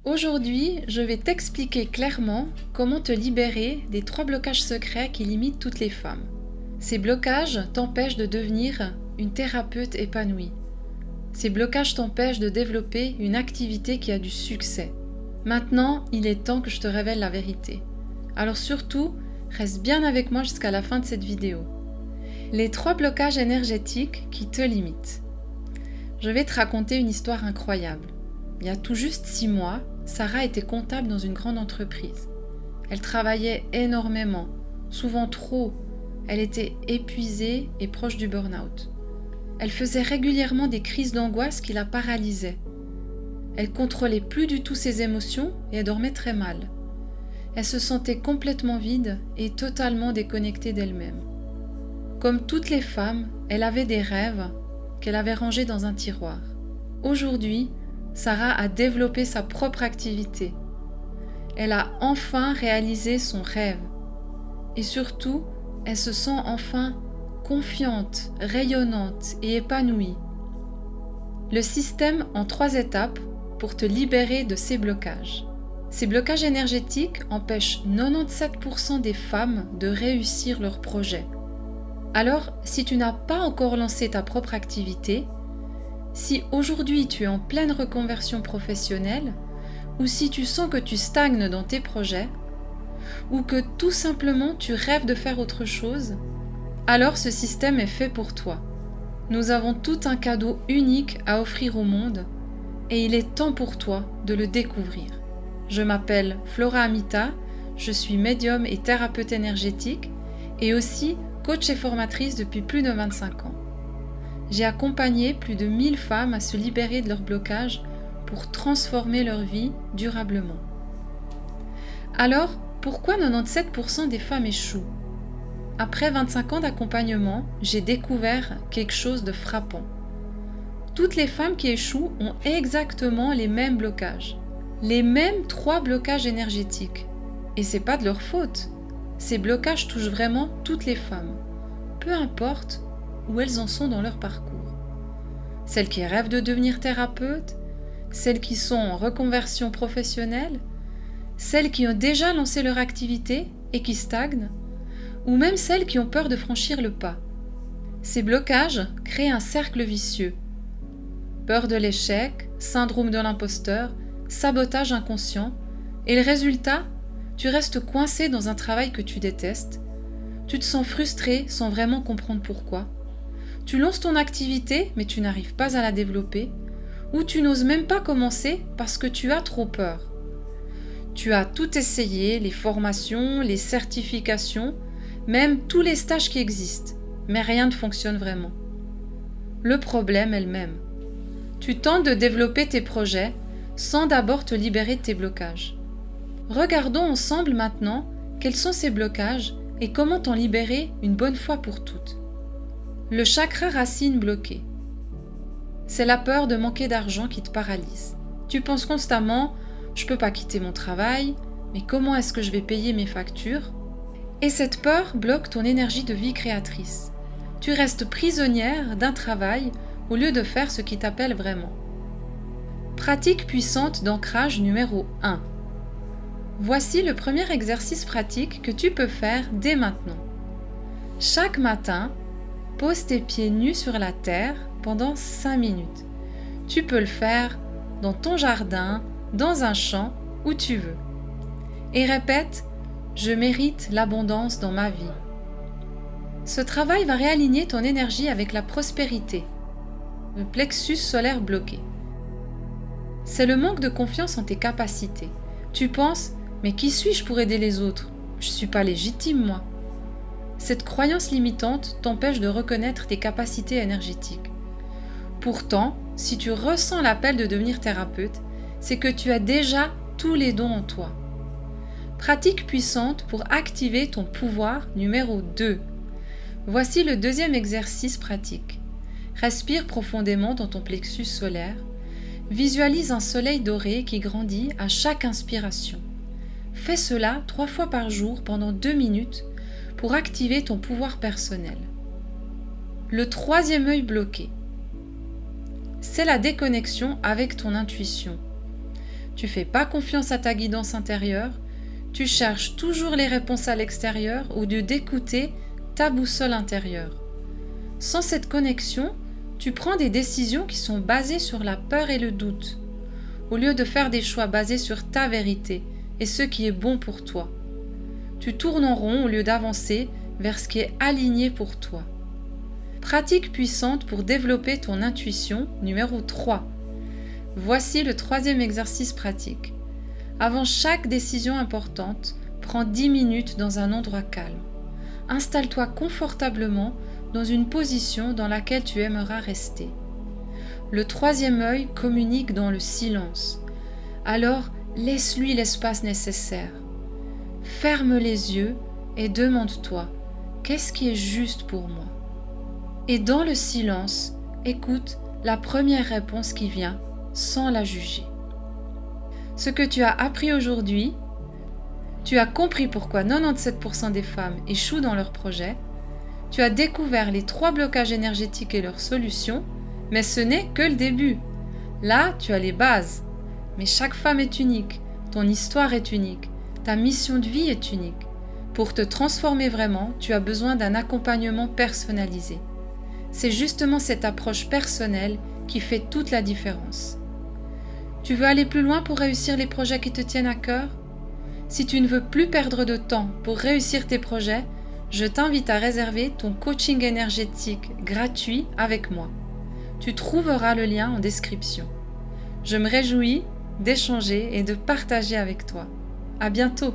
Aujourd'hui, je vais t'expliquer clairement comment te libérer des 3 blocages secrets qui limitent toutes les femmes. Ces blocages t'empêchent de devenir une thérapeute épanouie. Ces blocages t'empêchent de développer une activité qui a du succès. Maintenant, il est temps que je te révèle la vérité. Alors surtout, reste bien avec moi jusqu'à la fin de cette vidéo. Les 3 blocages énergétiques qui te limitent. Je vais te raconter une histoire incroyable. Il y a tout juste 6 mois, Sarah était comptable dans une grande entreprise. Elle travaillait énormément, souvent trop. Elle était épuisée et proche du burn-out. Elle faisait régulièrement des crises d'angoisse qui la paralysaient. Elle contrôlait plus du tout ses émotions et elle dormait très mal. Elle se sentait complètement vide et totalement déconnectée d'elle-même. Comme toutes les femmes, elle avait des rêves qu'elle avait rangés dans un tiroir. Aujourd'hui, Sarah a développé sa propre activité. Elle a enfin réalisé son rêve. Et surtout, elle se sent enfin confiante, rayonnante et épanouie. Le système en 3 étapes pour te libérer de ces blocages. Ces blocages énergétiques empêchent 97% des femmes de réussir leur projet. Alors, si tu n'as pas encore lancé ta propre activité, si aujourd'hui tu es en pleine reconversion professionnelle, ou si tu sens que tu stagnes dans tes projets, ou que tout simplement tu rêves de faire autre chose, alors ce système est fait pour toi. Nous avons tout un cadeau unique à offrir au monde et il est temps pour toi de le découvrir. Je m'appelle Flora Amita, je suis médium et thérapeute énergétique et aussi coach et formatrice depuis plus de 25 ans. J'ai accompagné plus de 1000 femmes à se libérer de leurs blocages pour transformer leur vie durablement. Alors, pourquoi 97% des femmes échouent ? Après 25 ans d'accompagnement, j'ai découvert quelque chose de frappant. Toutes les femmes qui échouent ont exactement les mêmes blocages, les mêmes 3 blocages énergétiques. Et c'est pas de leur faute. Ces blocages touchent vraiment toutes les femmes, peu importe où elles en sont dans leur parcours. Celles qui rêvent de devenir thérapeute, celles qui sont en reconversion professionnelle, celles qui ont déjà lancé leur activité et qui stagnent, ou même celles qui ont peur de franchir le pas. Ces blocages créent un cercle vicieux. Peur de l'échec, syndrome de l'imposteur, sabotage inconscient, et le résultat, tu restes coincé dans un travail que tu détestes, tu te sens frustré sans vraiment comprendre pourquoi, tu lances ton activité mais tu n'arrives pas à la développer, ou tu n'oses même pas commencer parce que tu as trop peur. Tu as tout essayé, les formations, les certifications, même tous les stages qui existent, mais rien ne fonctionne vraiment. Le problème est le même. Tu tentes de développer tes projets sans d'abord te libérer de tes blocages. Regardons ensemble maintenant quels sont ces blocages et comment t'en libérer une bonne fois pour toutes. Le chakra racine bloqué. C'est la peur de manquer d'argent qui te paralyse. Tu penses constamment « je peux pas quitter mon travail, mais comment est-ce que je vais payer mes factures ?» Et cette peur bloque ton énergie de vie créatrice. Tu restes prisonnière d'un travail au lieu de faire ce qui t'appelle vraiment. Pratique puissante d'ancrage numéro 1. Voici le premier exercice pratique que tu peux faire dès maintenant. Chaque matin, pose tes pieds nus sur la terre pendant 5 minutes. Tu peux le faire dans ton jardin, dans un champ, où tu veux. Et répète « Je mérite l'abondance dans ma vie ». Ce travail va réaligner ton énergie avec la prospérité, le plexus solaire bloqué. C'est le manque de confiance en tes capacités. Tu penses « Mais qui suis-je pour aider les autres ? Je ne suis pas légitime, moi ». Cette croyance limitante t'empêche de reconnaître tes capacités énergétiques. Pourtant, si tu ressens l'appel de devenir thérapeute, c'est que tu as déjà tous les dons en toi. Pratique puissante pour activer ton pouvoir numéro 2. Voici le deuxième exercice pratique. Respire profondément dans ton plexus solaire. Visualise un soleil doré qui grandit à chaque inspiration. Fais cela 3 fois par jour pendant 2 minutes pour activer ton pouvoir personnel. Le troisième œil bloqué. C'est la déconnexion avec ton intuition. tu fais pas confiance à ta guidance intérieure, tu cherches toujours les réponses à l'extérieur au lieu d'écouter ta boussole intérieure. Sans cette connexion, tu prends des décisions qui sont basées sur la peur et le doute, au lieu de faire des choix basés sur ta vérité et ce qui est bon pour toi. Tu tournes en rond au lieu d'avancer vers ce qui est aligné pour toi. Pratique puissante pour développer ton intuition, numéro 3. Voici le 3e exercice pratique. Avant chaque décision importante, prends 10 minutes dans un endroit calme. Installe-toi confortablement dans une position dans laquelle tu aimeras rester. Le 3e œil communique dans le silence. Alors, laisse-lui l'espace nécessaire. Ferme les yeux et demande-toi, qu'est-ce qui est juste pour moi? Et dans le silence, écoute la première réponse qui vient sans la juger. Ce que tu as appris aujourd'hui, tu as compris pourquoi 97% des femmes échouent dans leurs projets, tu as découvert les 3 blocages énergétiques et leurs solutions, mais ce n'est que le début. Là, tu as les bases. Mais chaque femme est unique, ton histoire est unique, ta mission de vie est unique. Pour te transformer vraiment, tu as besoin d'un accompagnement personnalisé. C'est justement cette approche personnelle qui fait toute la différence. Tu veux aller plus loin pour réussir les projets qui te tiennent à cœur? Si tu ne veux plus perdre de temps pour réussir tes projets, je t'invite à réserver ton coaching énergétique gratuit avec moi. Tu trouveras le lien en description. Je me réjouis d'échanger et de partager avec toi. À bientôt!